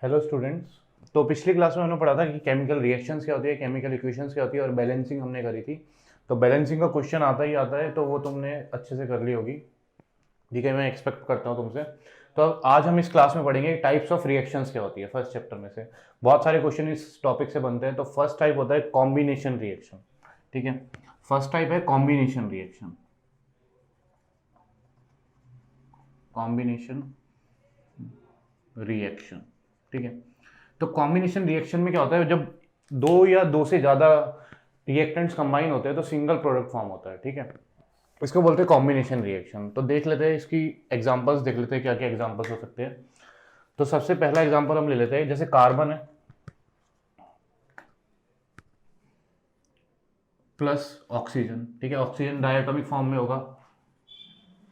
Hello students. तो पिछली class में हमने पढ़ा था कि केमिकल रिएक्शंस क्या होती है, केमिकल इक्वेशंस क्या होती है और बैलेंसिंग हमने करी थी। तो बैलेंसिंग का क्वेश्चन आता ही आता है, तो वो तुमने अच्छे से कर ली होगी। ठीक है, मैं एक्सपेक्ट करता हूँ तुमसे। तो अब आज हम इस क्लास में पढ़ेंगे टाइप्स ऑफ रिएक्शंस क्या होती है। फर्स्ट चैप्टर में से बहुत सारे क्वेश्चन इस टॉपिक से बनते हैं। तो फर्स्ट टाइप होता है कॉम्बिनेशन रिएक्शन। ठीक है, फर्स्ट टाइप है कॉम्बिनेशन रिएक्शन। कॉम्बिनेशन रिएक्शन, ठीक है। तो कॉम्बिनेशन रिएक्शन में क्या होता है, जब दो या दो से ज्यादा रिएक्टेंट्स कंबाइन होते हैं तो सिंगल प्रोडक्ट फॉर्म होता है। ठीक है, इसको बोलते हैं कॉम्बिनेशन रिएक्शन। तो देख लेते हैं इसकी एग्जांपल्स, देख लेते हैं क्या क्या एग्जांपल्स हो सकते हैं। तो सबसे पहला एग्जांपल हम ले लेते हैं, जैसे कार्बन है प्लस ऑक्सीजन। ठीक है, ऑक्सीजन डायटोमिक फॉर्म में होगा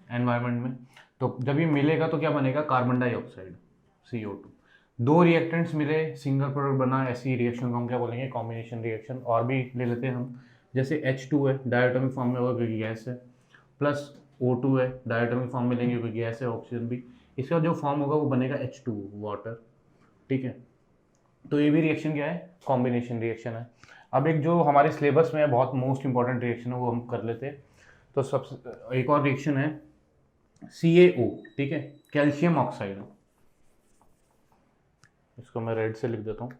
एनवायरनमेंट में। तो जब ये मिलेगा तो क्या बनेगा, कार्बन डाइऑक्साइड CO2। दो रिएक्टेंट्स मिले, सिंगल प्रोडक्ट बना, ऐसी रिएक्शन को हम क्या बोलेंगे, कॉम्बिनेशन रिएक्शन। और भी ले लेते हैं हम, जैसे H2 है, डायटोमिक फॉर्म में होगा क्योंकि गैस है, प्लस O2 है, डायटोमिक फॉर्म में लेंगे क्योंकि गैस है, ऑक्सीजन भी। इसका जो फॉर्म होगा वो बनेगा H2 वाटर। ठीक है, तो ये भी रिएक्शन क्या है, कॉम्बिनेशन रिएक्शन है। अब एक जो हमारे सिलेबस में है, बहुत मोस्ट इंपॉर्टेंट रिएक्शन है, वो हम कर लेते हैं। तो सबसे एक और रिएक्शन है CaO। ठीक है, कैल्शियम ऑक्साइड। इसको मैं रेड से लिख देता हूँ,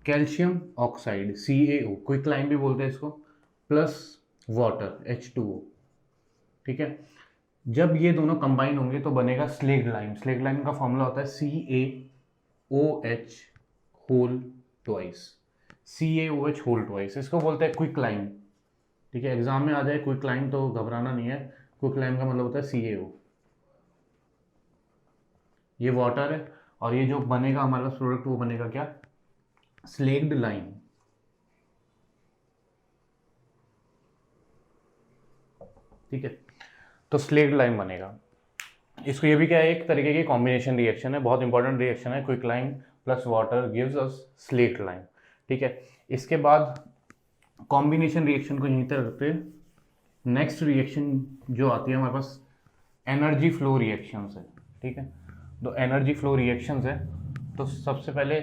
calcium oxide CaO, quick line भी बोलते हैं इसको, प्लस वाटर H2O। ठीक है, जब ये दोनों कंबाइन होंगे तो बनेगा स्लेग्ड लाइम। स्लेग्ड लाइम का फॉर्मूला होता है CaOH whole twice. CaOH whole twice, इसको बोलते हैं क्विक लाइम। ठीक है, एग्जाम में आ जाए क्विक लाइम तो घबराना नहीं है। क्विक लाइम का मतलब होता है CaO। ये वाटर है और ये जो बनेगा हमारे पास प्रोडक्ट, वो बनेगा क्या, स्लेग्ड लाइम। ठीक है, तो स्लेग्ड लाइम बनेगा। इसको ये भी क्या है, एक तरीके की कॉम्बिनेशन रिएक्शन है, बहुत इंपॉर्टेंट रिएक्शन है। Quick lime plus water gives us slaked lime. ठीक है, इसके बाद कॉम्बिनेशन रिएक्शन को यहीं तक रखते हैं। नेक्स्ट रिएक्शन जो आती है हमारे पास, एनर्जी फ्लो रिएक्शंस है। ठीक है, तो एनर्जी फ्लो रिएक्शंस है। तो सबसे पहले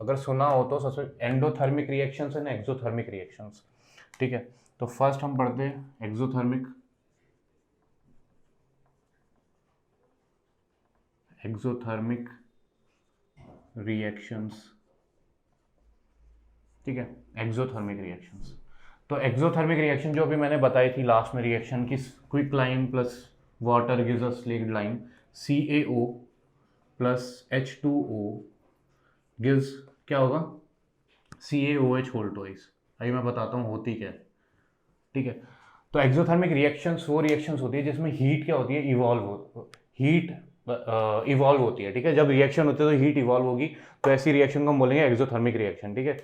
अगर सुना हो तो सबसे एंडोथर्मिक रिएक्शंस है ना, एक्सोथर्मिक रिएक्शंस। ठीक है, तो फर्स्ट हम पढ़ते हैं एक्सोथर्मिक। एक्सोथर्मिक रिएक्शंस, ठीक है, एक्सोथर्मिक रिएक्शंस। तो एक्सोथर्मिक रिएक्शन जो अभी मैंने बताई थी लास्ट में रिएक्शन की, quick lime plus water gives us slaked lime, CaO plus H2O gives क्या होगा, CaOH होल ट्वाइस। अभी मैं बताता हूँ होती क्या है। ठीक है, तो एक्सोथर्मिक रिएक्शंस वो रिएक्शंस होती है जिसमें हीट क्या होती है, हीट इवॉल्व होती है। ठीक है, जब रिएक्शन होती है तो हीट इवॉल्व होगी, तो ऐसी रिएक्शन को हम बोलेंगे एक्सोथर्मिक रिएक्शन। ठीक है,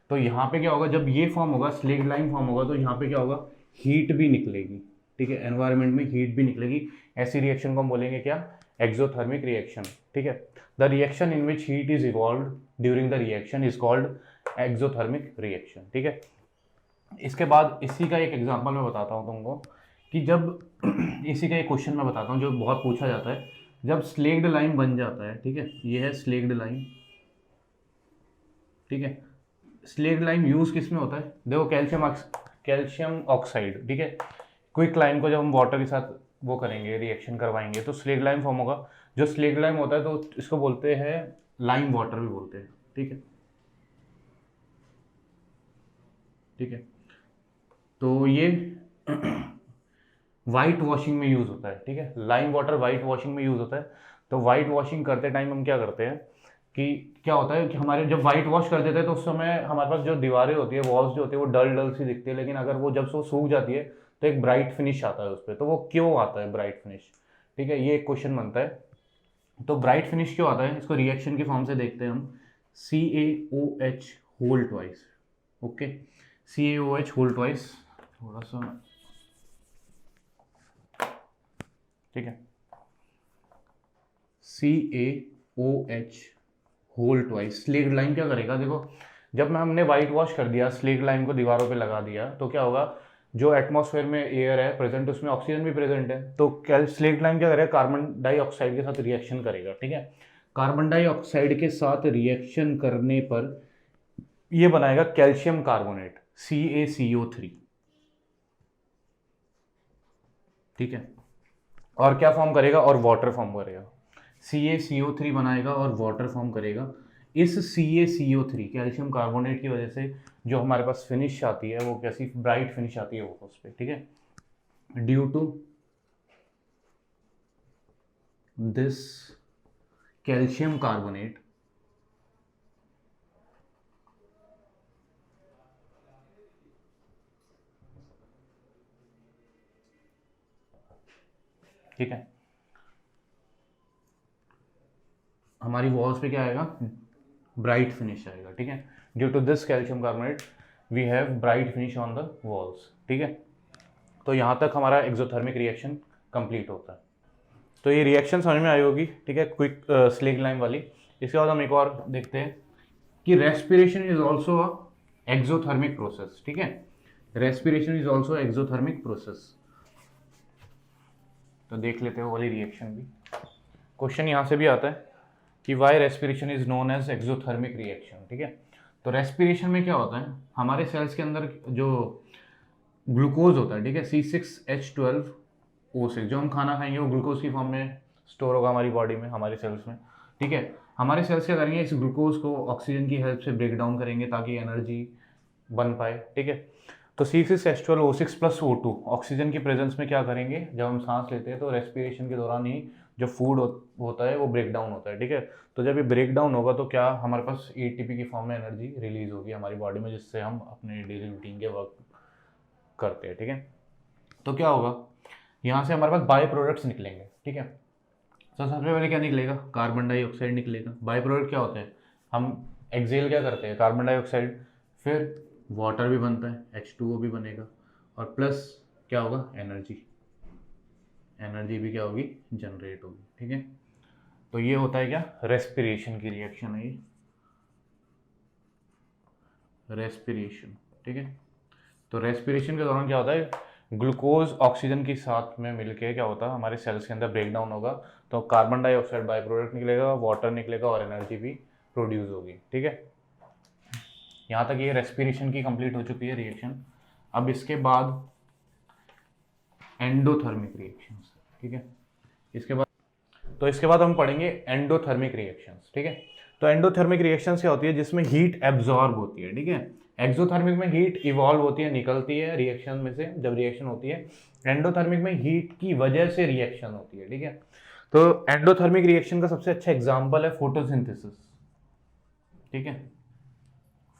तो यहाँ पे क्या होगा, जब ये फॉर्म होगा, स्लेग्ड लाइन फॉर्म होगा, तो यहाँ पे क्या होगा, हीट भी निकलेगी। ठीक है, एनवायरनमेंट में हीट भी निकलेगी। ऐसी रिएक्शन को हम बोलेंगे क्या, एक्सोथर्मिक रिएक्शन। ठीक है, the reaction in which heat is evolve during the reaction is called exothermic reaction. ठीक है, इसके बाद इसी का एक एग्जांपल मैं बताता हूँ तुमको, कि जब इसी का एक क्वेश्चन मैं बताता हूँ जो बहुत पूछा जाता है, जब स्लेग्ड लाइम बन जाता है। ठीक है, ये है स्लेग्ड लाइम। ठीक है, स्लेग्ड लाइम यूज किस में होता है, देखो कैल्शियम ऑक्साइड। ठीक है, क्विक लाइम को जब हम वाटर के साथ वो करेंगे, रिएक्शन करवाएंगे, तो स्लेग्ड लाइम फॉर्म होगा। जो स्लेग्ड लाइम होता है तो इसको बोलते हैं लाइम वाटर भी बोलते हैं। ठीक है, ठीक है, तो ये वाइट वॉशिंग में यूज होता है। ठीक है, लाइम वाटर वाइट वॉशिंग में यूज होता है। तो वाइट वॉशिंग करते टाइम हम क्या करते हैं कि क्या होता है कि हमारे जब वाइट वॉश कर देते हैं तो उस समय हमारे पास जो दीवारें होती है, वॉल्स जो होती है, वो डल डल सी दिखती है। लेकिन अगर वो जब से वो सूख जाती है तो एक ब्राइट फिनिश आता है उस पर। तो वो क्यों आता है ब्राइट फिनिश, ठीक है, ये एक क्वेश्चन बनता है। तो ब्राइट फिनिश क्यों आता है, इसको रिएक्शन के फॉर्म से देखते हैं हम। CaOH whole twice. Okay, CaOH whole twice, थोड़ा सा, ठीक है, CaOH whole twice. Slaked lime क्या करेगा, देखो जब मैं हमने वाइट वॉश कर दिया, स्लेग्ड लाइम को दीवारों पे लगा दिया, तो क्या होगा, जो एटमॉस्फेयर में एयर है प्रेजेंट उसमें ऑक्सीजन भी प्रेजेंट है, तो स्लेक्ट लाइम क्या करेगा, कार्बन डाइऑक्साइड के साथ रिएक्शन करेगा, ठीक है। कार्बन डाइऑक्साइड के साथ रिएक्शन करने पर ये बनाएगा कैल्शियम कार्बोनेट CaCO3, ठीक है। और क्या फॉर्म करेगा, और वाटर फॉर्म करेगा, CaCO3 बनाएगा और वाटर फॉर्म करेगा। इस CaCO3 कैल्शियम कार्बोनेट की वजह से जो हमारे पास फिनिश आती है वो कैसी ब्राइट फिनिश आती है वो उस पर, ठीक है। Due to this calcium carbonate ठीक है, हमारी वॉल्स पे क्या आएगा, ब्राइट फिनिश आएगा, ठीक है। Due to this calcium carbonate we have bright finish on the walls, ठीक है। तो यहाँ तक हमारा एक्सोथर्मिक रिएक्शन कंप्लीट होता है। तो ये रिएक्शन समझ में आई होगी, ठीक है, क्विक स्लेग लाइन वाली। इसके बाद हम एक और देखते हैं कि respiration is also a exothermic process, ठीक है। Respiration is also exothermic process. तो देख लेते हैं वो वाली रिएक्शन भी। क्वेश्चन यहाँ से भी आता है कि why respiration is known as exothermic reaction, ठीक है। तो रेस्पिरेशन में क्या होता है, हमारे सेल्स के अंदर जो ग्लूकोज होता है, ठीक है, C6H12O6, जो हम खाना खाएंगे वो ग्लूकोज की फॉर्म में स्टोर होगा हमारी बॉडी में, हमारे सेल्स में, ठीक है। हमारे सेल्स क्या करेंगे, इस ग्लूकोज को ऑक्सीजन की हेल्प से ब्रेक डाउन करेंगे ताकि एनर्जी बन पाए, ठीक है। तो C6H12O6 प्लस O2 ऑक्सीजन की प्रेजेंस में क्या करेंगे, जब हम सांस लेते हैं तो रेस्पिरेशन के दौरान ही जो फूड होता है वो ब्रेक डाउन होता है, ठीक है। तो जब ये ब्रेक डाउन होगा तो क्या हमारे पास ATP की फॉर्म में एनर्जी रिलीज होगी हमारी बॉडी में, जिससे हम अपने डेली रूटीन के वर्क करते हैं, ठीक है। तो क्या होगा, यहाँ से हमारे पास बाय प्रोडक्ट्स निकलेंगे, ठीक है। तो सबसे पहले क्या निकलेगा, कार्बन डाइऑक्साइड निकलेगा। बाय प्रोडक्ट क्या होते हैं, हम एक्सेल क्या करते हैं, कार्बन डाइऑक्साइड, फिर वाटर भी बनता है, H2O भी बनेगा, और प्लस क्या होगा, एनर्जी, एनर्जी भी क्या होगी, जनरेट होगी, ठीक है। तो ये होता है क्या, रेस्पिरेशन की रिएक्शन है ये, रेस्पिरेशन, ठीक है। तो रेस्पिरेशन के दौरान क्या होता है, ग्लूकोज ऑक्सीजन के साथ में मिलके क्या होता है, हमारे सेल्स के अंदर ब्रेक डाउन होगा, तो कार्बन डाइऑक्साइड बाय प्रोडक्ट निकलेगा, वाटर निकलेगा और एनर्जी भी प्रोड्यूस होगी, ठीक है। यहाँ तक ये रेस्पिरेशन की कंप्लीट हो चुकी है रिएक्शन। अब इसके बाद एंडोथर्मिक रिएक्शंस, ठीक है। इसके बाद हम पढ़ेंगे एंडोथर्मिक रिएक्शंस, ठीक है। तो एंडोथर्मिक रिएक्शंस क्या होती है, जिसमें हीट एब्जॉर्ब होती है, ठीक है। एक्सोथर्मिक में हीट इवॉल्व होती है, निकलती है रिएक्शन में से जब रिएक्शन होती है। एंडोथर्मिक में हीट की वजह से रिएक्शन होती है, ठीक है। तो एंडोथर्मिक रिएक्शन का सबसे अच्छा एग्जाम्पल है फोटोसिंथेसिस, ठीक है।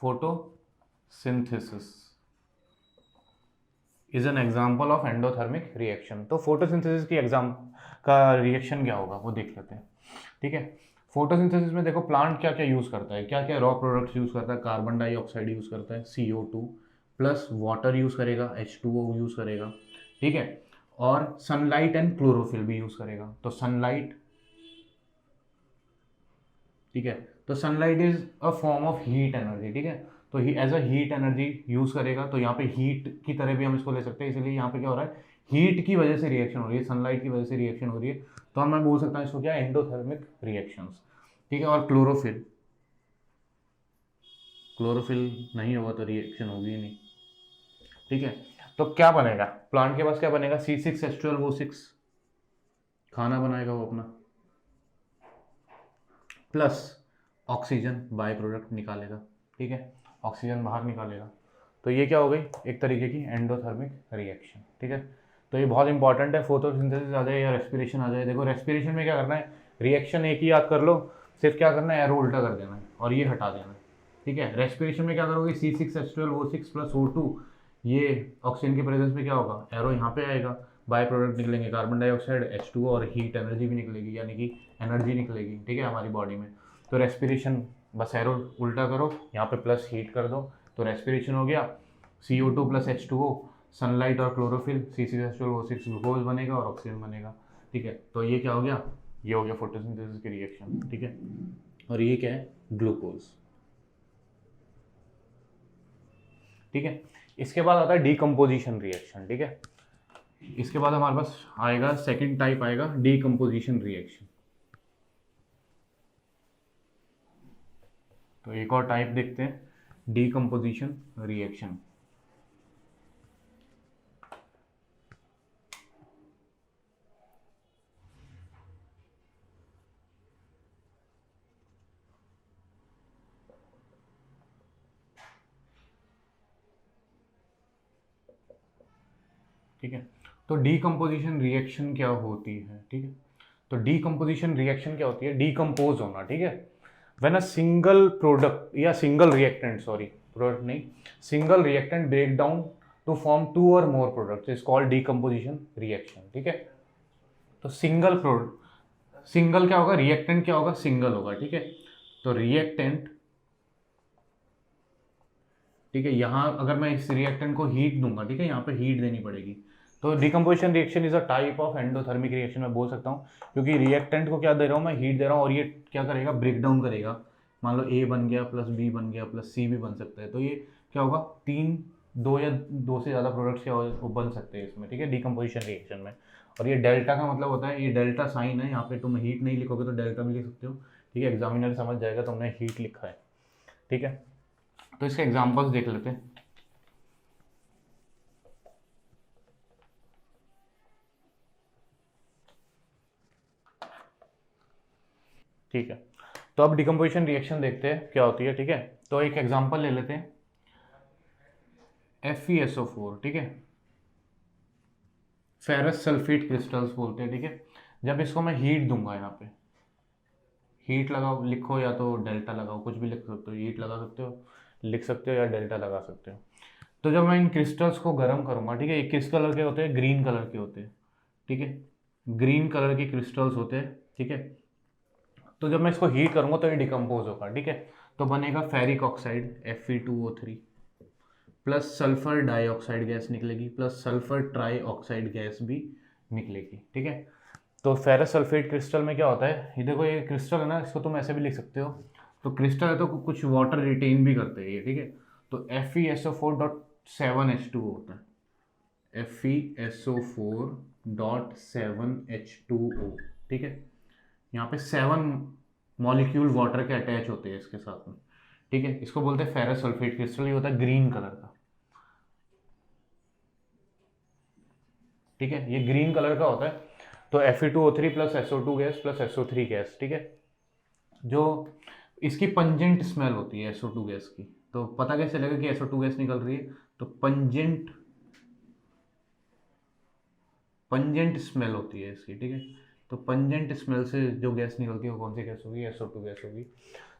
Photosynthesis is an example of endothermic reaction. तो फोटोसिंथेसिस की एग्जाम का रिएक्शन क्या होगा वो देख लेते हैं, ठीक है। फोटोसिंथेसिस में देखो प्लांट क्या क्या यूज़ करता है, क्या क्या रॉ प्रोडक्ट्स यूज़ करता है, कार्बन डाइऑक्साइड यूज़ करता है, CO2 प्लस वाटर यूज़ करेगा, H2O यूज़ करेगा, ठीक है। और सनलाइट एंड क्लोरोफिल भी यूज़ करेगा। तो सनलाइट, ठीक है, तो sunlight is a form of heat energy, ठीक है। तो as a heat energy use करेगा, तो यहाँ पे हीट की तरह भी हम इसको ले सकते हैं। इसलिए यहाँ पे क्या हो रहा है, हीट की वजह से रिएक्शन हो रही है, सनलाइट की वजह से रिएक्शन हो रही है, तो हम मैं बोल सकता हूँ इसको क्या, एंडोथर्मिक रिएक्शंस, ठीक है। और क्लोरोफिल, क्लोरोफिल नहीं होगा तो रिएक्शन होगी ही नहीं, ठीक है। तो क्या बनेगा, प्लांट के पास क्या बनेगा, C6H12O6 खाना बनाएगा वो अपना, प्लस ऑक्सीजन बाय प्रोडक्ट निकालेगा, ठीक है, ऑक्सीजन बाहर निकालेगा। तो ये क्या हो गई, एक तरीके की एंडोथर्मिक रिएक्शन, ठीक है। तो ये बहुत इंपॉर्टेंट है, फोटोसिंथेसिस आ जाए या रेस्पिरेशन आ जाए। देखो रेस्पिरेशन में क्या करना है, रिएक्शन एक ही याद कर लो, सिर्फ क्या करना है, एरो उल्टा कर देना है और ये हटा देना है, ठीक है। रेस्पिरेशन में क्या करोगे, C6H12O6 प्लस O2, ये ऑक्सीजन के प्रेजेंस में क्या होगा, एरो यहाँ पे आएगा, बाय प्रोडक्ट निकलेंगे कार्बन डाइऑक्साइड, H2O और हीट एनर्जी भी निकलेगी, यानी कि एनर्जी निकलेगी, ठीक है, हमारी बॉडी में। तो रेस्पिरेशन बस एरो उल्टा करो, यहाँ पे प्लस हीट कर दो, तो रेस्पिरेशन हो गया, CO2 प्लस H2O, सनलाइट और क्लोरोफिल, C6H12O6 ग्लूकोज बनेगा और ऑक्सीजन बनेगा, ठीक है। तो ये क्या हो गया, ये हो गया फोटोसिंथेसिस की रिएक्शन, ठीक है। और ये क्या है, ग्लूकोज, ठीक है। इसके बाद आता है डीकम्पोजिशन रिएक्शन, ठीक है। इसके बाद हमारे पास आएगा सेकंड टाइप आएगा डीकम्पोजिशन रिएक्शन। तो एक और टाइप देखते हैं डीकम्पोजिशन रिएक्शन। ठीक है, तो डीकम्पोजिशन रिएक्शन क्या होती है, ठीक है। तो डीकम्पोजिशन रिएक्शन क्या होती है, डीकम्पोज होना, ठीक है। व्हेन अ सिंगल प्रोडक्ट या सिंगल रिएक्टेंट, सॉरी प्रोडक्ट नहीं, single reactant break down to form two और more products is called decomposition reaction, ठीक है। तो सिंगल प्रोडक्ट, सिंगल क्या होगा, रिएक्टेंट क्या होगा, सिंगल होगा, ठीक है। तो रिएक्टेंट, ठीक है, यहाँ अगर मैं इस रिएक्टेंट को हीट दूंगा, ठीक है, यहाँ पे हीट देनी पड़ेगी। तो decomposition reaction is a type of endothermic reaction मैं बोल सकता हूँ, क्योंकि रिएक्टेंट को क्या दे रहा हूँ मैं, हीट दे रहा हूँ, और ये क्या करेगा, ब्रेक डाउन करेगा। मान लो ए बन गया प्लस बी बन गया प्लस सी भी बन सकता है, तो ये क्या होगा, तीन, दो या दो से ज़्यादा प्रोडक्ट्स क्या वो बन सकते हैं इसमें, ठीक है, डिकम्पोजिशन रिएक्शन में। और ये डेल्टा का मतलब होता है, ये डेल्टा साइन है, यहाँ पे तुम हीट नहीं लिखोगे तो डेल्टा भी लिख सकते हो, ठीक है, एग्जामिनर समझ जाएगा तुमने हीट लिखा है, ठीक है। तो इसके एग्जाम्पल्स देख लेते हैं। ठीक है, तो अब डिकम्पोजिशन रिएक्शन देखते हैं क्या होती है, ठीक है। तो एक एग्जांपल ले लेते हैं, FeSO4, ठीक है, फेरस सल्फेट क्रिस्टल्स बोलते हैं, ठीक है। जब इसको मैं हीट दूंगा, यहाँ पे हीट लगाओ, लिखो या तो डेल्टा लगाओ, कुछ भी लिख सकते हो, हीट लगा सकते हो, लिख सकते हो, या डेल्टा लगा सकते हो। तो जब मैं इन क्रिस्टल्स को गर्म करूंगा, ठीक है, ये किस कलर के होते हैं, ग्रीन कलर के होते हैं, ठीक है, ग्रीन कलर के क्रिस्टल्स होते हैं, ठीक है। तो जब मैं इसको हीट करूंगा तो ये डिकम्पोज होगा, ठीक है। तो बनेगा ferric oxide Fe2O3 plus sulphur dioxide gas निकलेगी, plus sulphur trioxide gas भी निकलेगी, ठीक है। तो फेरस सल्फेट क्रिस्टल में क्या होता है, ये देखो, ये क्रिस्टल है ना, इसको तुम ऐसे भी लिख सकते हो। तो क्रिस्टल है तो कुछ वाटर रिटेन भी करते हैं ये, ठीक है। तो FeSO4.7H2O होता है, FeSO4.7H2O, ठीक है। यहाँ पे 7 मॉलिक्यूल वाटर के अटैच होते हैं इसके साथ में, ठीक है। इसको बोलते हैं फेरस सल्फेट क्रिस्टल, ये होता है ग्रीन कलर का, ठीक है, ये ग्रीन कलर का होता है। तो Fe2O3 plus SO2 gas plus SO3 gas, ठीक है। जो इसकी पंजेंट स्मेल होती है SO2 गैस की, तो पता कैसे चलेगा कि SO2 गैस निकल रही है, तो पंजेंट स्मेल होती है इसकी, ठीक है। तो पंजेंट स्मेल से जो गैस निकलती है वो कौन सी गैस होगी, SO2 गैस होगी।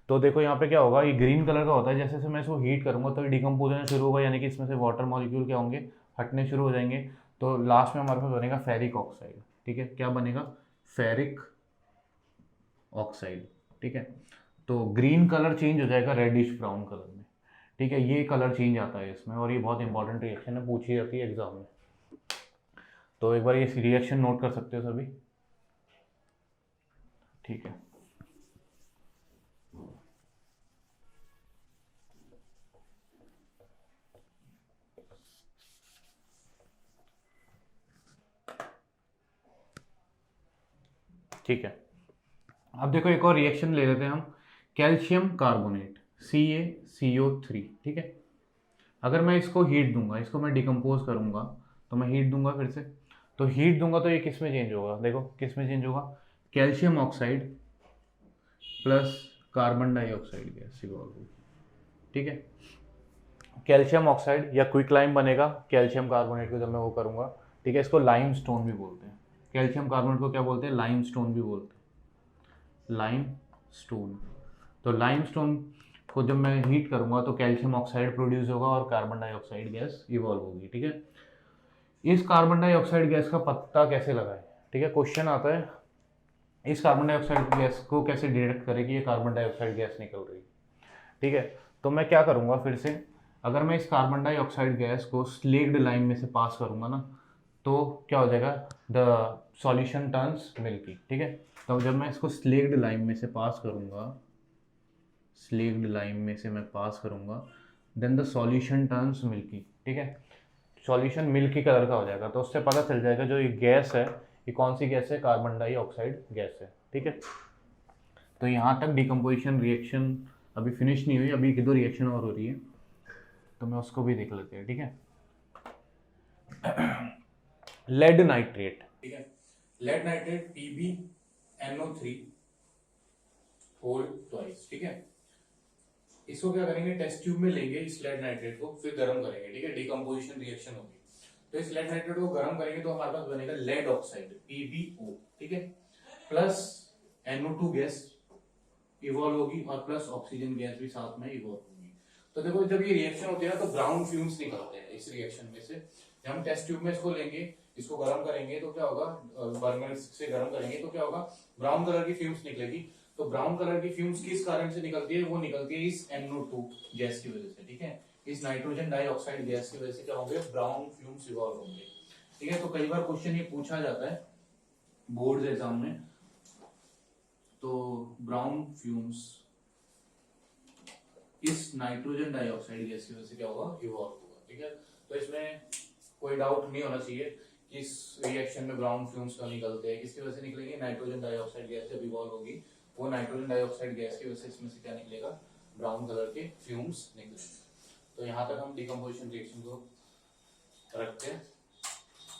तो देखो यहाँ पे क्या होगा, ये ग्रीन कलर का होता है, जैसे जैसे मैं इसको हीट करूंगा तो ये डिकम्पोज होना शुरू होगा, यानी कि इसमें से वाटर मॉलिक्यूल क्या होंगे, हटने शुरू हो जाएंगे। तो लास्ट में हमारे पास बनेगा फेरिक ऑक्साइड, ठीक है, क्या बनेगा, फेरिक ऑक्साइड, ठीक है। तो ग्रीन कलर चेंज हो जाएगा रेडिश ब्राउन कलर में, ठीक है, ये कलर चेंज आता है इसमें, और ये बहुत इंपॉर्टेंट रिएक्शन है, पूछी जाती है एग्जाम में। तो एक बार ये रिएक्शन नोट कर सकते हो सभी, ठीक है। ठीक है, अब देखो एक और रिएक्शन ले लेते हैं हम, कैल्शियम कार्बोनेट CaCO3, ठीक है। अगर मैं इसको हीट दूंगा, इसको मैं डिकम्पोज करूंगा, तो मैं हीट दूंगा फिर से, तो हीट दूंगा तो ये किस में चेंज होगा, देखो किस में चेंज होगा, calcium oxide plus carbon dioxide gas evolve होगी, ठीक है। कैल्शियम ऑक्साइड या क्विक लाइम बनेगा कैल्शियम कार्बोनेट को जब मैं वो करूंगा, ठीक है। इसको लाइम स्टोन भी बोलते हैं, कैल्शियम कार्बोनेट को क्या बोलते हैं, लाइम स्टोन भी बोलते हैं, लाइम स्टोन। तो लाइम स्टोन को जब मैं हीट करूंगा तो कैल्शियम ऑक्साइड प्रोड्यूस होगा और कार्बन डाइऑक्साइड गैस इवॉल्व होगी, ठीक है। इस कार्बन डाइऑक्साइड गैस का पता कैसे लगाएं, ठीक है, क्वेश्चन आता है, इस कार्बन डाइऑक्साइड गैस को कैसे डिटेक्ट करें कि ये कार्बन डाइऑक्साइड गैस निकल रही है, ठीक है। तो मैं क्या करूंगा फिर से, अगर मैं इस कार्बन डाइऑक्साइड गैस को स्लेक्ड लाइम में से पास करूंगा ना, तो क्या हो जाएगा, द सॉल्यूशन टर्न्स मिल्की, ठीक है। तो जब मैं इसको स्लेक्ड लाइम में से पास करूंगा, स्लेक्ड लाइम में से मैं पास करूंगा, then the solution turns milky, ठीक है, सॉल्यूशन मिल्की कलर का हो जाएगा। तो उससे पता चल जाएगा जो ये गैस है ये कौन सी गैस है, कार्बन डाइऑक्साइड गैस है। ठीक है, तो यहाँ तक डिकम्पोजिशन रिएक्शन अभी फिनिश नहीं हुई, अभी एक दो रिएक्शन और हो रही है, तो मैं उसको भी देख लेते हैं। ठीक है, लेड नाइट्रेट। ठीक है, lead nitrate PbNO3 whole twice. ठीक है, इसको क्या करेंगे, टेस्ट ट्यूब में लेंगे इस लेड नाइट्रेट को, फिर गर्म करेंगे। ठीक है, डिकम्पोजिशन रिएक्शन होगी, तो इस लेड नाइट्रेट को गर्म करेंगे तो हमारे पास बनेगा लेड ऑक्साइड PbO। ठीक है, प्लस NO2 गैस इवॉल्व होगी और प्लस ऑक्सीजन गैस भी साथ में इवॉल्व होगी। तो देखो जब ये रिएक्शन होती है ना तो ब्राउन फ्यूम्स निकलते हैं इस रिएक्शन में से। जब हम टेस्ट ट्यूब में इसको लेंगे, इसको गर्म करेंगे तो क्या होगा, बर्नर से गर्म करेंगे तो क्या होगा, ब्राउन कलर की फ्यूम्स निकलेगी। तो ब्राउन कलर की फ्यूम्स किस कारण से निकलती है, वो निकलती है इस NO2 गैस की वजह से। ठीक है, इस नाइट्रोजन डाइऑक्साइड गैस की वजह से क्या होंगे, ब्राउन फ्यूम्स इवॉल्व होंगे। ठीक है, तो कई बार क्वेश्चन ये पूछा जाता है बोर्ड एग्जाम में, तो ब्राउन फ्यूम्स इस नाइट्रोजन डाइऑक्साइड गैस की वजह से क्या होगा, इवॉल्व होगा। ठीक है, तो इसमें कोई डाउट नहीं होना चाहिए कि इस रिएक्शन में ब्राउन फ्यूम्स क्यों निकलते हैं, किसकी वजह से निकलेंगे, नाइट्रोजन डाइऑक्साइड गैस जब इवॉल्व होगी वो नाइट्रोजन डाइऑक्साइड गैस की वजह से इसमें से क्या निकलेगा, ब्राउन कलर के फ्यूम्स निकलेंगे। तो यहाँ तक हम डिकम्पोजिशन रिएक्शन को रखते हैं।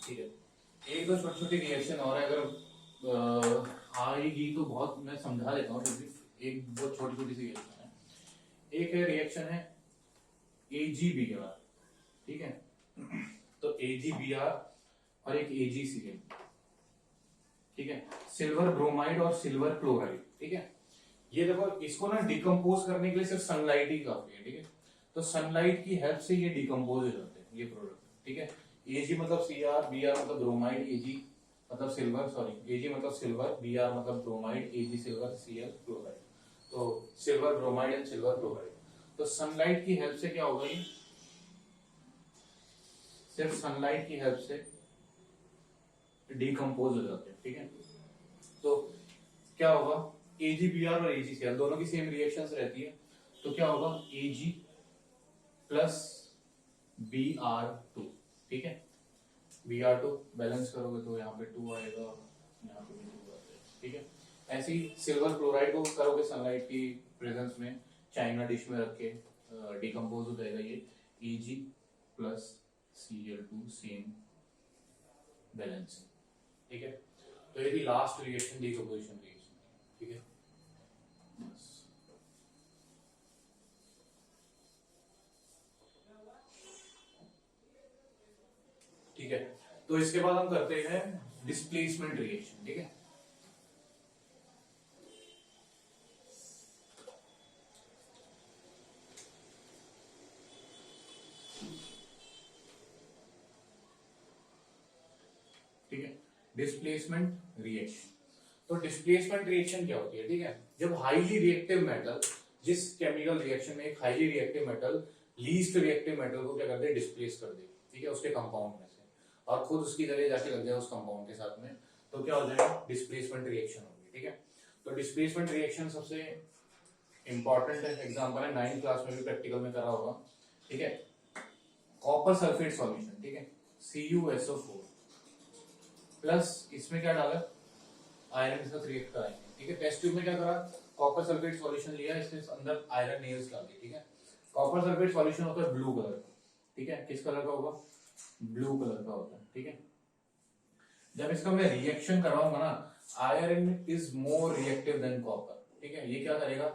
ठीक है, एक दो छोटी छोटी रिएक्शन और है, अगर आएगी तो बहुत मैं समझा देता हूँ, क्योंकि एक बहुत छोटी छोटी सी रिएक्शन है। एक है रिएक्शन है AgBr। ठीक है, तो AgBr और एक AgCl। ठीक है, सिल्वर ब्रोमाइड और सिल्वर क्लोराइड। ठीक है, ये देखो इसको ना डिकम्पोज करने के लिए सिर्फ सनलाइट ही काफी है। ठीक है, तो सनलाइट की हेल्प से ये डिकम्पोज हो जाते हैं ये प्रोडक्ट। ठीक है, Ag मतलब Cr, Br मतलब ब्रोमाइड, Ag मतलब सिल्वर, सॉरी Ag मतलब सिल्वर, Br मतलब bromide, Ag silver, Cl chloride. तो silver bromide and silver chloride. तो सनलाइट की हेल्प से क्या होगा, ये सिर्फ सनलाइट की हेल्प से डिकम्पोज हो जाते हैं। ठीक है, तो क्या होगा, AgBr और AgCl दोनों की सेम रिएक्शंस रहती है, तो क्या होगा, Ag प्लस Br2। ठीक है, Br2 बैलेंस करोगे तो यहाँ पे 2 आएगा, यहाँ पे भी 2 आता है। ठीक है, ऐसे ही सिल्वर क्लोराइड को करोगे सनलाइट की प्रेजेंस में, चाइना डिश में रख के डिकम्पोज हो जाएगा ये Ag plus Cl2 same balance. ठीक है, तो ये भी लास्ट रिएक्शन डिकम्पोजिशन रिएक्शन। ठीक है, ठीक है, तो इसके बाद हम करते हैं डिस्प्लेसमेंट रिएक्शन। ठीक है, ठीक है, डिस्प्लेसमेंट रिएक्शन। तो डिस्प्लेसमेंट रिएक्शन क्या होती है, ठीक है, जब हाईली रिएक्टिव मेटल, जिस केमिकल रिएक्शन में एक highly reactive metal least reactive metal को क्या करते हैं, डिस्प्लेस कर दे। ठीक है, उसके कंपाउंड में से, और खुद उसकी जगह जाके लग जाए उस कंपाउंड के साथ में, तो क्या हो जाएगा, डिस्प्लेसमेंट रिएक्शन होगी। ठीक है, तो डिस्प्लेसमेंट रिएक्शन सबसे इंपॉर्टेंट एग्जांपल है, 9th क्लास में भी प्रैक्टिकल में करा होगा। ठीक है, कॉपर सल्फेट सॉल्यूशन। ठीक है, CuSO4 प्लस इसमें क्या डाला, आयरन के साथ रिएक्ट कराएंगे। ठीक है, टेस्ट ट्यूब में क्या करा, कॉपर सल्फेट सॉल्यूशन लिया, इसके अंदर आयरन नेल्स डाल दिए। ठीक है, कॉपर सल्फेट सॉल्यूशन होता है ब्लू कलर का। ठीक है, किस कलर का होगा, ब्लू कलर का होता है। ठीक है, जब इसका मैं रिएक्शन कराऊंगा ना, iron is more reactive than copper. ठीक है, ये क्या करेगा,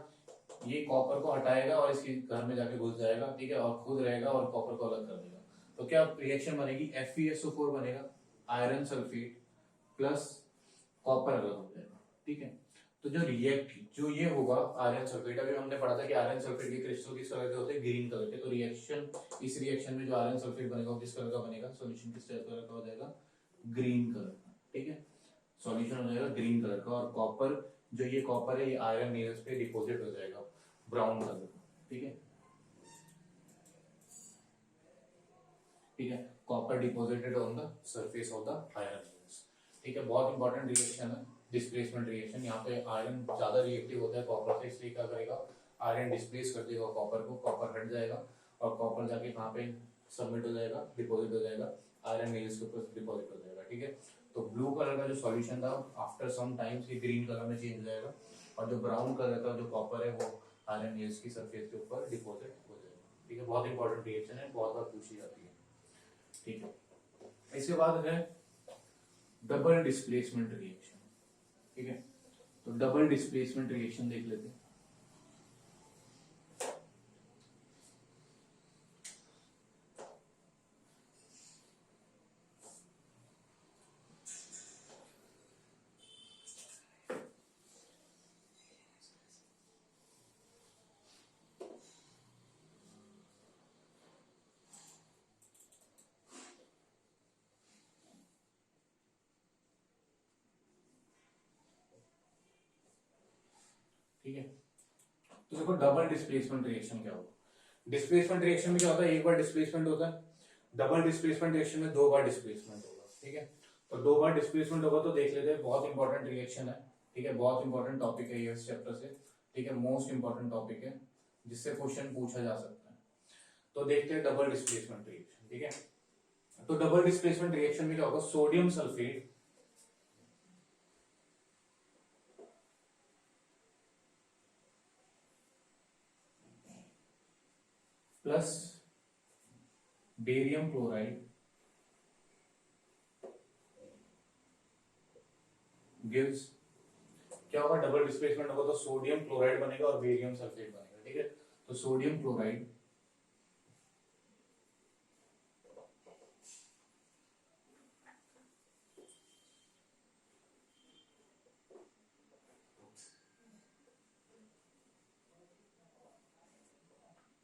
ये कॉपर को हटाएगा और इसके घर में जाके घुस जाएगा। ठीक है, और खुद रहेगा और कॉपर को अलग कर देगा। तो क्या रिएक्शन बनेगी, FeSO4 बनेगा, आयरन सल्फेट प्लस कॉपर अलग हो जाएगा। ठीक है, तो जो ये होगा आयरन सल्फेट, अभी हमने पढ़ा था कि आयरन सल्फेट के क्रिस्टल किस कलर के होते हैं, ग्रीन कलर के। तो रिएक्शन, इस रिएक्शन में जो आयरन सल्फेट बनेगा वो किस कलर का बनेगा, सॉल्यूशन किस कलर का हो जाएगा, ग्रीन कलर का। ठीक है, सॉल्यूशन हो जाएगा ग्रीन कलर का, और कॉपर, जो ये कॉपर है ये आयरन नेल्स पे डिपॉजिट हो जाएगा ब्राउन कलर का। ठीक है, ठीक है, copper deposited on the surface of the iron nails. ठीक है, बहुत इंपॉर्टेंट रिएक्शन है डिस्प्लेसमेंट रिएक्शन। यहाँ पे आयरन ज्यादा रिएक्टिव होता है कॉपर से, इसलिए क्या करेगा, आयरन डिस्प्लेस कर देगा कॉपर को, कॉपर हट जाएगा और कॉपर जाके कहाँ पे सबमिट हो जाएगा, डिपॉजिट हो जाएगा, आयरन नेल्स के ऊपर डिपॉजिट हो जाएगा, ठीक है। तो ब्लू कलर का जो सॉल्यूशन था आफ्टर सम टाइम्स ये ग्रीन कलर में चेंज हो जाएगा, और जो ब्राउन कलर का जो कॉपर है वो आयरन नेल्स की सरफेस के ऊपर डिपॉजिट हो जाएगा, ठीक है। बहुत इंपॉर्टेंट रिएक्शन है, बहुत बार पूछी जाती है, ठीक है। इसके बाद है डबल डिस्प्लेसमेंट रिएक्शन, ठीक है। तो डबल डिस्प्लेसमेंट रिएक्शन देख लेते हैं। ठीक है, तो देखो डबल डिस्प्लेसमेंट रिएक्शन क्या होगा। डिस्प्लेसमेंट रिएक्शन में क्या होता है, एक बार डिस्प्लेसमेंट होता है। डबल डिस्प्लेसमेंट रिएक्शन में 2 बार डिस्प्लेसमेंट होगा, ठीक है। तो 2 बार डिस्प्लेसमेंट होगा, तो देख लेते हैं, बहुत इंपॉर्टेंट रिएक्शन है, ठीक है। बहुत इंपॉर्टेंट टॉपिक है ये इस चैप्टर से, ठीक है। मोस्ट इंपॉर्टेंट टॉपिक है जिससे क्वेश्चन पूछा जा सकता है। तो देखते हैं डबल डिस्प्लेसमेंट रिएक्शन, ठीक है। तो डबल डिस्प्लेसमेंट रिएक्शन में क्या होगा, sodium sulphate plus barium chloride gives, क्या होगा, डबल डिस्प्लेसमेंट होगा तो सोडियम क्लोराइड बनेगा और बेरियम सल्फेट बनेगा, ठीक है। तो सोडियम क्लोराइड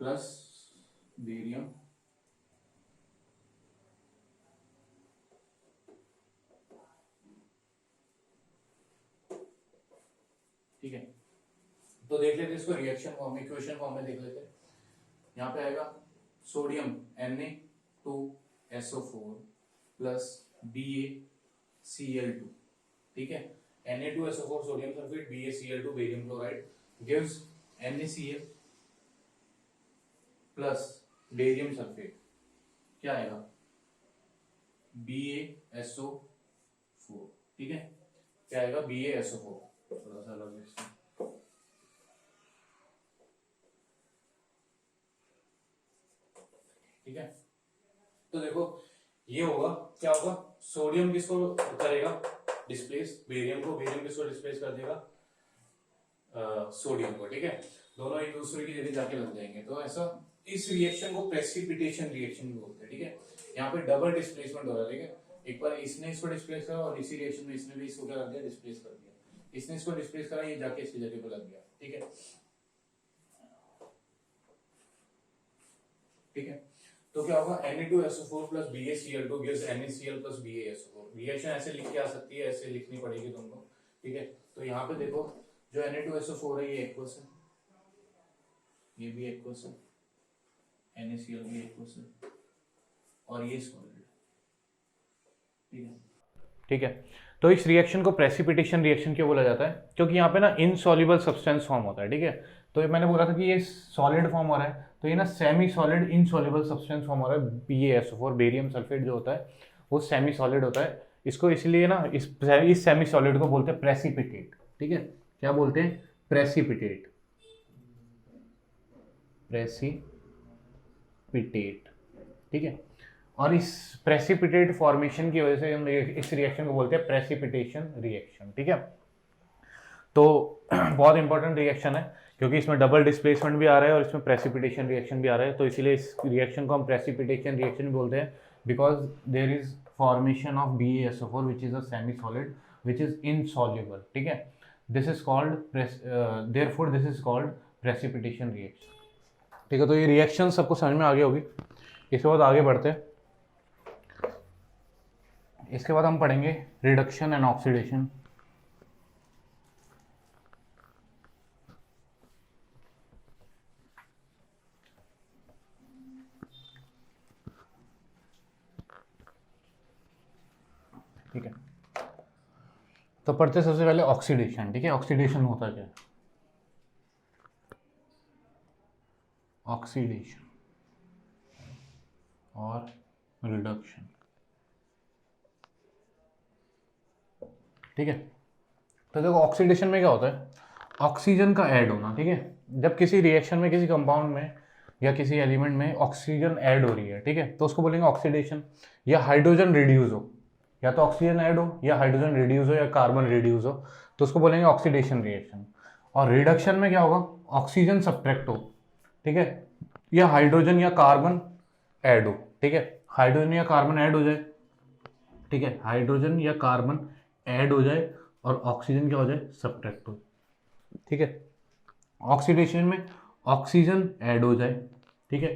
प्लस बेरियम ठीक है। तो देख लेते हैं इसको रिएक्शन फॉर्म में, इक्वेशन फॉर्म में देख लेते हैं। यहाँ पे आएगा सोडियम Na2SO4 प्लस BaCl2, ठीक है। Na2SO4 sodium sulphate, BaCl2 barium chloride gives NaCl plus barium sulphate, क्या आएगा, BaSO4, ठीक है। क्या आएगा, BaSO4, थोड़ा सा अलग है, ठीक है। तो देखो ये होगा, क्या होगा, सोडियम किसको करेगा डिस्प्लेस, बेरियम को, बेरियम किसको डिस्प्लेस कर देगा, सोडियम को, ठीक है। दोनों एक दूसरे की जगह जाके लग जाएंगे। तो ऐसा इस रिएक्शन को प्रेसिपिटेशन रिएक्शन भी बोलते हैं, ठीक है। यहाँ पे डबल डिस्प्लेसमेंट हो रहा है, ठीक है। एक बार इसने इसको डिस्प्लेस करा और इसी रिएक्शन में इसने भी इसको क्या कर दिया, डिस्प्लेस कर दिया। इसने इसको डिस्प्लेस करा, ये जाके इसकी जगह पे लग गया, ठीक है, ठीक है। तो क्या होगा, Na2SO4 plus BaCl2 gives NaCl plus BaSO4। Reaction ऐसे लिख के आ सकती है, ऐसे लिखनी पड़ेगी तुमको, ठीक है। तो यहाँ पे देखो जो Na2SO4 है ये एक्वस है, ये भी एक्वस है, NaCl भी एक्वस है, और ये सॉलिड, ठीक है, ठीक है। तो इस रिएक्शन को प्रेसिपिटेशन रिएक्शन क्यों बोला जाता है, क्योंकि यहाँ पे ना इनसॉल्युबल सब्सटेंस फॉर्म होता है, ठीक है। तो ये मैंने बोला था कि ये सॉलिड फॉर्म हो रहा है, तो ये ना semi solid insoluble substance form हो रहा है। BaSO4 बेरियम सल्फेट जो होता है वो सेमी सॉलिड होता है। इसको इसलिए ना इस सेमी सॉलिड को बोलते हैं प्रेसिपिटेट, ठीक है। क्या बोलते हैं, प्रेसिपिटेट, प्रेसिपिटेट, ठीक है। और इस प्रेसिपिटेट फॉर्मेशन की वजह से हम इस रिएक्शन को बोलते हैं प्रेसिपिटेशन रिएक्शन, ठीक है। तो बहुत इंपॉर्टेंट रिएक्शन है क्योंकि इसमें डबल डिस्प्लेसमेंट भी आ रहा है और इसमें प्रेसिपिटेशन रिएक्शन भी आ रहा है, तो इसीलिए इस रिएक्शन को हम प्रेसिपिटेशन रिएक्शन बोलते हैं, because there is formation of BaSO4 which is a semi solid which is insoluble, ठीक है। This is called therefore this is called precipitation reaction, ठीक है। तो ये रिएक्शन सबको समझ में आ गई होगी। इसके बाद आगे बढ़ते हैं, इसके बाद हम पढ़ेंगे रिडक्शन एंड ऑक्सीडेशन, ठीक है। तो पढ़ते सबसे पहले ऑक्सीडेशन, ठीक है। ऑक्सीडेशन होता क्या है, ऑक्सीडेशन, और रिडक्शन। ठीक है, तो देखो ऑक्सीडेशन में क्या होता है, ऑक्सीजन का ऐड होना। ठीक है, जब किसी रिएक्शन में, किसी कंपाउंड में या किसी एलिमेंट में ऑक्सीजन ऐड हो रही है, ठीक है, तो उसको बोलेंगे ऑक्सीडेशन। या हाइड्रोजन रिड्यूस हो, या तो ऑक्सीजन ऐड हो या हाइड्रोजन रिड्यूस हो या कार्बन रिड्यूस हो, तो उसको बोलेंगे ऑक्सीडेशन रिएक्शन। और रिडक्शन में क्या होगा, ऑक्सीजन सब्ट्रैक्ट हो, ठीक है, या हाइड्रोजन या कार्बन ऐड हो। ठीक है, हाइड्रोजन या कार्बन ऐड हो जाए, ठीक है, हाइड्रोजन या कार्बन ऐड हो जाए और ऑक्सीजन क्या हो जाए, सब्ट्रैक्ट हो। ठीक है, ऑक्सीडेशन में ऑक्सीजन ऐड हो जाए, ठीक है,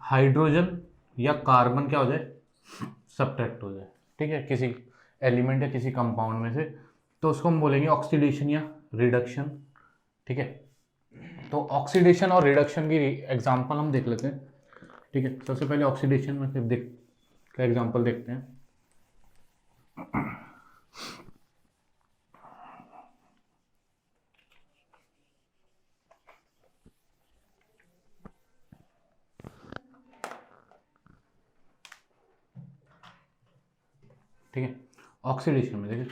हाइड्रोजन या कार्बन क्या हो जाए, सब्ट्रैक्ट हो जाए, ठीक है, किसी एलिमेंट या किसी कंपाउंड में से, तो उसको हम बोलेंगे ऑक्सीडेशन या रिडक्शन। ठीक है, तो ऑक्सीडेशन और रिडक्शन की एग्जांपल हम देख लेते हैं। ठीक है, सबसे पहले ऑक्सीडेशन में फिर का एग्जांपल देखते हैं। ठीक है, ऑक्सीडेशन में देखिए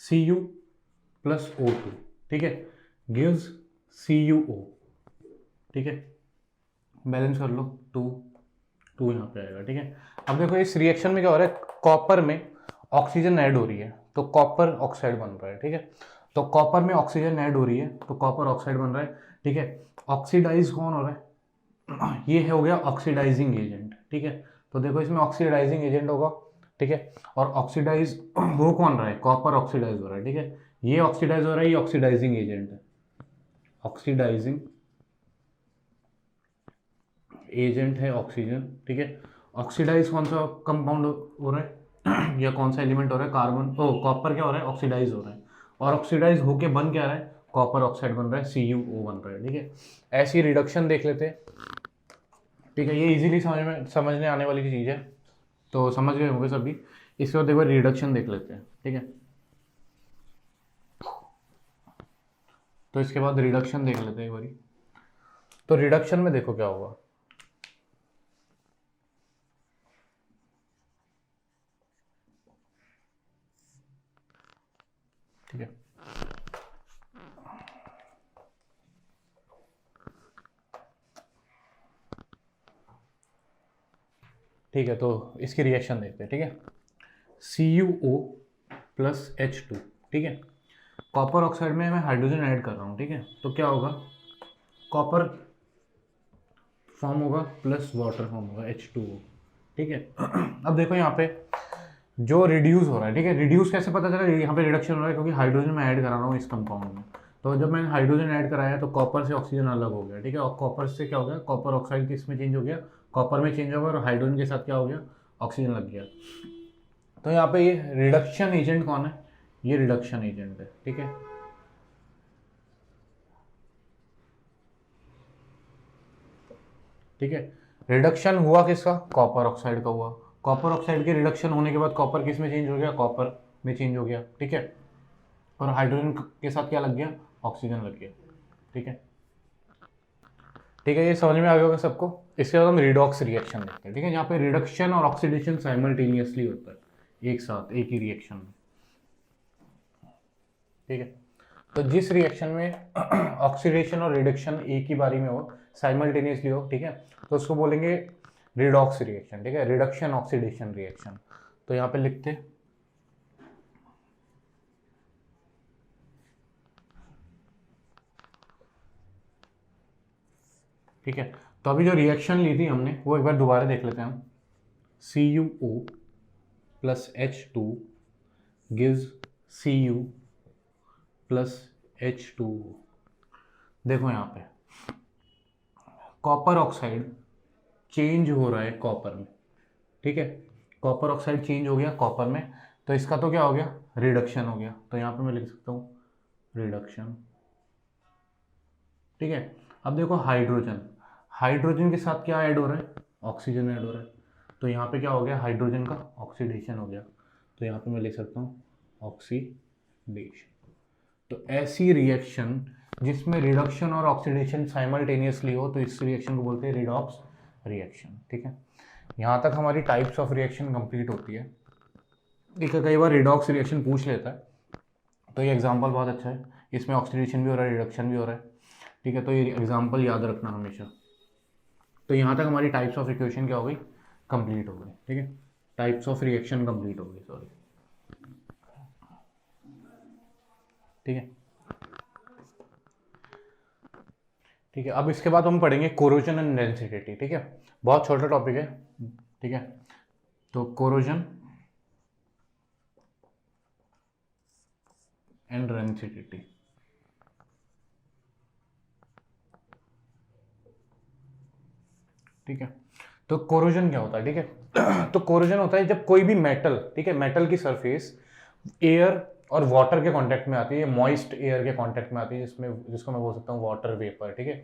Cu प्लस O2, ठीक है, गिव्स CuO। ठीक है, बैलेंस कर लो, 2 यहाँ पे आएगा। ठीक है, अब देखो इस रिएक्शन में क्या हो रहा है, कॉपर में ऑक्सीजन ऐड हो रही है तो कॉपर ऑक्साइड बन रहा है। ठीक है, तो कॉपर में ऑक्सीजन ऐड हो रही है तो कॉपर ऑक्साइड बन रहा है। ठीक है, ऑक्सीडाइज कौन हो रहा है, ये है हो गया ऑक्सीडाइजिंग एजेंट। ठीक है, तो देखो इसमें ऑक्सीडाइजिंग एजेंट होगा। ठीक है, और ऑक्सीडाइज वो कौन रहा है, कॉपर ऑक्सीडाइज हो रहा है। ठीक है, ये ऑक्सीडाइज हो रहा है, ये ऑक्सीडाइजिंग एजेंट है, ऑक्सीडाइजिंग एजेंट है ऑक्सीजन। ठीक है, ऑक्सीडाइज कौन सा कंपाउंड हो रहा है या कौन सा एलिमेंट हो रहा है, कार्बन, कॉपर क्या हो रहा है, ऑक्सीडाइज हो रहा है, और ऑक्सीडाइज होके बन क्या रहा है, कॉपर ऑक्साइड बन रहा है, CuO बन रहा है। ठीक है, ऐसी रिडक्शन देख लेते हैं। ठीक है, ये इजीली समझने आने वाली चीज़ है, तो समझ गए होंगे सभी। इसके बाद देखो रिडक्शन देख लेते हैं। ठीक है, तो इसके बाद रिडक्शन देख लेते हैं एक बारी। तो रिडक्शन में देखो क्या होगा, ठीक है, ठीक है, तो इसकी रिएक्शन देखते हैं। ठीक है, CuO प्लस H2। ठीक है, कॉपर ऑक्साइड में मैं हाइड्रोजन ऐड कर रहा हूँ। ठीक है, तो क्या होगा, कॉपर फॉर्म होगा प्लस वाटर फॉर्म होगा H2O। ठीक है, अब देखो यहाँ पे जो रिड्यूस हो रहा है, ठीक है, रिड्यूस कैसे पता चला, यहाँ पे रिडक्शन हो रहा है क्योंकि हाइड्रोजन मैं ऐड करा रहा हूँ इस कंपाउंड में। तो जब मैंने हाइड्रोजन ऐड कराया तो कॉपर से ऑक्सीजन अलग हो गया। ठीक है, और कॉपर से क्या हो गया, कॉपर ऑक्साइड किस में चेंज हो गया, कॉपर में चेंज हो गया, और हाइड्रोजन के साथ क्या हो गया, ऑक्सीजन लग गया। तो यहाँ पे ये रिडक्शन एजेंट कौन है, ये रिडक्शन एजेंट है। ठीक है, ठीक है, रिडक्शन हुआ किसका, कॉपर ऑक्साइड का हुआ। कॉपर ऑक्साइड के रिडक्शन होने के बाद कॉपर किस में चेंज हो गया, कॉपर में चेंज हो गया। ठीक है, और हाइड्रोजन के साथ क्या लग गया, ऑक्सीजन लग गया। ठीक है, ठीक है, ये समझ में आ गया होगा सबको। इसके बाद हम रिडॉक्स रिएक्शन देखते हैं। ठीक है, यहाँ पे रिडक्शन और ऑक्सीडेशन साइमल्टेनियसली होता है, एक साथ एक ही रिएक्शन में। ठीक है, तो जिस रिएक्शन में ऑक्सीडेशन और रिडक्शन एक ही बारी में हो, साइमल्टेनियसली हो, ठीक है, तो उसको बोलेंगे रिडॉक्स रिएक्शन। ठीक है, रिडक्शन ऑक्सीडेशन रिएक्शन। तो यहाँ पे लिखते हैं, ठीक है, तो अभी जो रिएक्शन ली थी हमने वो एक बार दोबारा देख लेते हैं हम। CuO plus H2 gives Cu plus H2। देखो यहाँ पे कॉपर ऑक्साइड चेंज हो रहा है कॉपर में। ठीक है, कॉपर ऑक्साइड चेंज हो गया कॉपर में, तो इसका तो क्या हो गया, रिडक्शन हो गया। तो यहाँ पे मैं लिख सकता हूँ रिडक्शन। ठीक है, अब देखो हाइड्रोजन, हाइड्रोजन के साथ क्या ऐड हो रहा है, ऑक्सीजन ऐड हो रहा है, तो यहाँ पे क्या हो गया, हाइड्रोजन का ऑक्सीडेशन हो गया। तो यहाँ पे मैं लिख सकता हूँ ऑक्सीडेशन। तो ऐसी रिएक्शन जिसमें रिडक्शन और ऑक्सीडेशन साइमल्टेनियसली हो, तो इस रिएक्शन को बोलते हैं रिडॉक्स रिएक्शन। ठीक है, यहाँ तक हमारी टाइप्स ऑफ रिएक्शन कंप्लीट होती है। ठीक है, कई बार रिडॉक्स रिएक्शन पूछ लेता है, तो ये एग्जांपल बहुत अच्छा है, इसमें ऑक्सीडेशन भी हो रहा है, रिडक्शन भी हो रहा है। ठीक है, तो ये एग्जांपल याद रखना हमेशा। तो यहाँ तक हमारी टाइप्स ऑफ इक्वेशन क्या हो गई, कंप्लीट हो गई। ठीक है, टाइप्स ऑफ रिएक्शन कंप्लीट हो गई, सॉरी। ठीक है, ठीक है, अब इसके बाद हम पढ़ेंगे कोरोजन एंड रेंसिडिटी। ठीक है, बहुत छोटा टॉपिक है। ठीक है, तो कोरोजन एंड रेंसिडिटी। ठीक है, तो कोरोजन क्या होता है? ठीक है, तो कोरोजन होता है जब कोई भी मेटल, ठीक है, मेटल की सरफेस एयर और वाटर के कांटेक्ट में आती है, मॉइस्ट एयर के कांटेक्ट में आती है, जिसको मैं बोल सकता हूँ वाटर वेपर। ठीक है,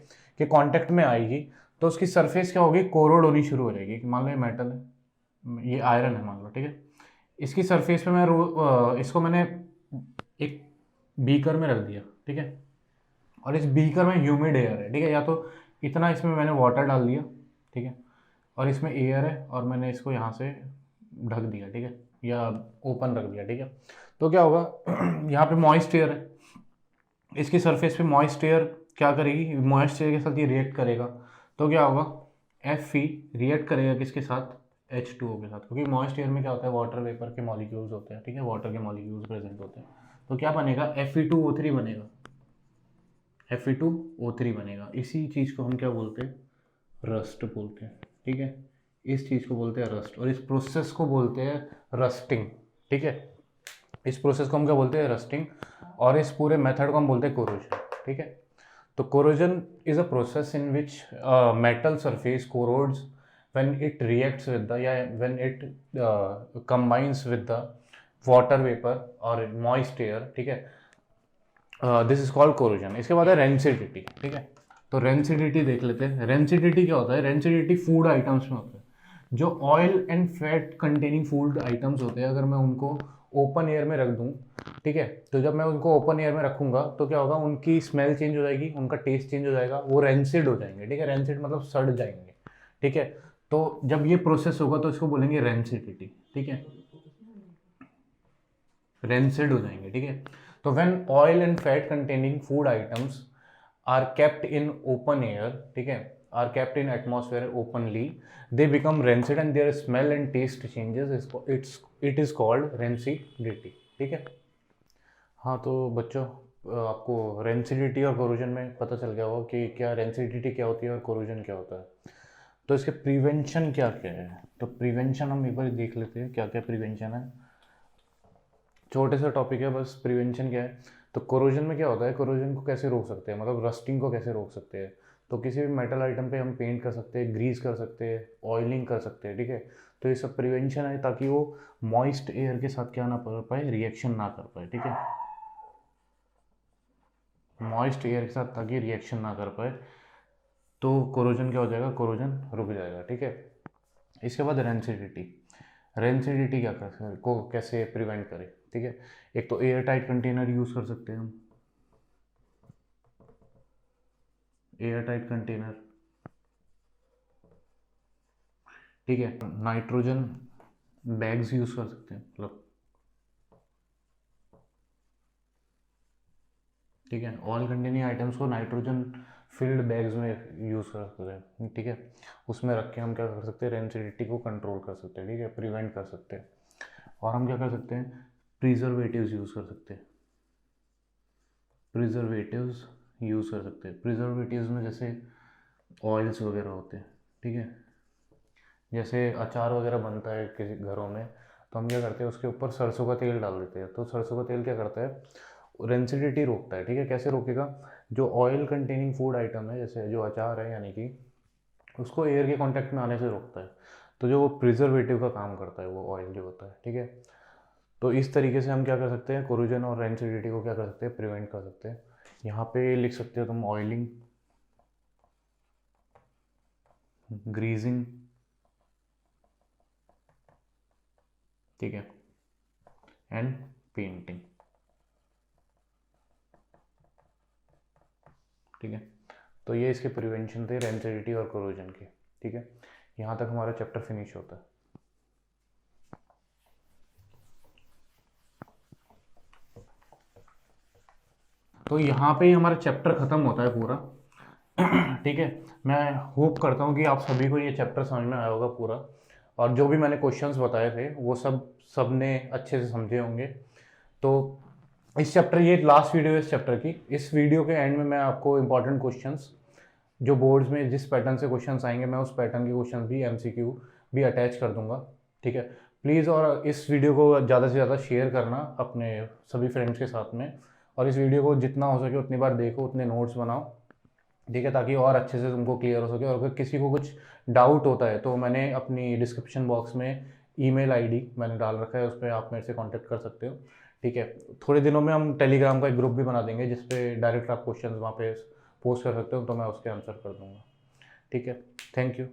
के कांटेक्ट में आएगी तो उसकी सरफेस क्या होगी, कोरोड होनी शुरू हो जाएगी। मान लो ये मेटल है, ये आयरन है मान लो। ठीक है, इसकी सरफेस पे इसको मैंने एक बीकर में रख दिया। ठीक है, और इस बीकर में ह्यूमिड एयर है। ठीक है, या तो इतना इसमें मैंने वाटर डाल दिया, ठीक है, और इसमें एयर है और मैंने इसको यहाँ से ढक दिया। ठीक है, या ओपन रख दिया। ठीक है, तो क्या होगा यहाँ पे मॉइस्ट एयर है, इसकी सरफेस पे मॉइस्ट एयर क्या करेगी, मॉइस्ट एयर के साथ ये रिएक्ट करेगा। तो क्या होगा, Fe रिएक्ट करेगा किसके साथ, H2O के साथ, क्योंकि मॉइस्ट एयर में क्या होता है, वाटर वेपर के मॉलिक्यूल्स होते हैं। ठीक है, वाटर के मॉलिक्यूल्स प्रेजेंट होते हैं। तो क्या बनेगा, Fe2O3 बनेगा, Fe2O3 बनेगा। इसी चीज़ को हम क्या बोलते हैं, रस्ट बोलते हैं। ठीक है, इस चीज़ को बोलते हैं रस्ट, और इस प्रोसेस को बोलते हैं रस्टिंग। ठीक है, इस प्रोसेस को हम क्या बोलते हैं, रस्टिंग, और इस पूरे मेथड को हम बोलते हैं कोरोजन। ठीक है, तो corrosion is a process in which metal surface corrodes when it reacts with the, या when it combines with the water vapor or moist air। ठीक है, दिस इज कॉल्ड कोरोजन। इसके बाद है रेंसिडिटी। ठीक है, तो रेंसिडिटी देख लेते हैं। रेंसिडिटी क्या होता है, रेंसिडिटी फूड आइटम्स में होता है। जो oil and fat containing food items होते हैं, अगर मैं उनको ओपन एयर में रख दूं, ठीक है, तो जब मैं उनको ओपन एयर में रखूंगा तो क्या होगा, उनकी स्मेल चेंज हो जाएगी, उनका टेस्ट चेंज हो जाएगा, वो रेंसिड हो जाएंगे। ठीक है, रेंसिड मतलब सड़ जाएंगे। ठीक है, तो जब ये प्रोसेस होगा तो इसको बोलेंगे रेंसिडिटी। ठीक है, रेंसिड हो जाएंगे। ठीक है, तो when oil and fat containing food items are kept in open air, ठीक है, are kept in atmosphere openly, they become rancid and their smell and taste changes, it is called rancidity. ठीक है, हाँ तो बच्चों, आपको रेंसिडिटी और corrosion में पता चल गया होगा कि क्या रेंसिडिटी क्या होती है और कोरोजन क्या होता है। तो इसके प्रिवेंशन क्या क्या है, तो प्रिवेंशन हम एक बार देख लेते हैं क्या क्या प्रिवेंशन है। छोटे सा टॉपिक है बस, प्रिवेंशन क्या है। तो कोरोजन में क्या होता है, कोरोजन को कैसे रोक सकते हैं, मतलब रस्टिंग को कैसे रोक सकते हैं। तो किसी भी मेटल आइटम पे हम पेंट कर सकते हैं, ग्रीस कर सकते हैं, ऑयलिंग कर सकते हैं। ठीक है, तो ये सब प्रिवेंशन है ताकि वो मॉइस्ट एयर के साथ क्या ना कर पाए, रिएक्शन ना कर पाए। ठीक है, मॉइस्ट एयर के साथ ताकि रिएक्शन ना कर पाए, तो कोरोजन क्या हो जाएगा, कोरोजन रुक जाएगा। ठीक है, इसके बाद रेंसिडिटी। रेंसिडिटी क्या कर को कैसे प्रिवेंट करें। ठीक है, एक तो एयर टाइट कंटेनर यूज़ कर सकते हैं हम, एयर टाइट कंटेनर। ठीक है, नाइट्रोजन बैग्स यूज़ कर सकते हैं, मतलब ठीक है, ऑयल कंटेनिंग आइटम्स को नाइट्रोजन फिल्ड बैग्स में यूज़ कर सकते हैं। ठीक है, उसमें रख के हम क्या कर सकते हैं, रेंसिडिटी को कंट्रोल कर सकते हैं। ठीक है, प्रिवेंट कर सकते हैं। और हम क्या कर सकते हैं, प्रिजर्वेटिव्स यूज़ कर सकते हैं, प्रिजर्वेटिव्स यूज़ कर सकते हैं। प्रिजर्वेटिव्स में जैसे ऑयल्स वगैरह होते हैं। ठीक है, जैसे अचार वगैरह बनता है किसी घरों में, तो हम क्या करते हैं, उसके ऊपर सरसों का तेल डाल देते हैं। तो सरसों का तेल क्या करता है, रेंसिडिटी रोकता है। ठीक है, कैसे रोकेगा, जो ऑयल कंटेनिंग फूड आइटम है, जैसे जो अचार है, यानी कि उसको एयर के कांटेक्ट में आने से रोकता है। तो जो वो प्रिजर्वेटिव का काम करता है वो ऑयल जो होता है। ठीक है, तो इस तरीके से हम क्या कर सकते हैं, कोरोजन और रेंसिडिटी को क्या कर सकते हैं, प्रिवेंट कर सकते हैं। यहाँ पे लिख सकते हो तुम ऑयलिंग, ग्रीजिंग, ठीक है, एंड पेंटिंग। ठीक है, तो ये इसके प्रिवेंशन थे रेंसिडिटी और कोरोजन के। ठीक है, यहाँ तक हमारा चैप्टर फिनिश होता है। तो यहाँ पे ही हमारा चैप्टर ख़त्म होता है पूरा। ठीक है, मैं होप करता हूँ कि आप सभी को ये चैप्टर समझ में आया होगा पूरा, और जो भी मैंने क्वेश्चंस बताए थे वो सब ने अच्छे से समझे होंगे। तो इस चैप्टर, ये लास्ट वीडियो है इस चैप्टर की। इस वीडियो के एंड में मैं आपको इंपॉर्टेंट क्वेश्चंस जो बोर्ड्स में जिस पैटर्न से क्वेश्चंस आएंगे, मैं उस पैटर्न के क्वेश्चन भी MCQ भी अटैच कर दूंगा। ठीक है, प्लीज़, और इस वीडियो को ज़्यादा से ज़्यादा शेयर करना अपने सभी फ्रेंड्स के साथ में, और इस वीडियो को जितना हो सके उतनी बार देखो, उतने नोट्स बनाओ। ठीक है, ताकि और अच्छे से तुमको क्लियर हो सके। और अगर किसी को कुछ डाउट होता है तो मैंने अपनी डिस्क्रिप्शन बॉक्स में ईमेल आईडी मैंने डाल रखा है, उस पर आप मेरे से कांटेक्ट कर सकते हो। ठीक है, थोड़े दिनों में हम टेलीग्राम का एक ग्रुप भी बना देंगे जिसपे डायरेक्ट आप क्वेश्चन वहाँ पे पोस्ट कर सकते हो, तो मैं उसके आंसर कर दूँगा। ठीक है, थैंक यू।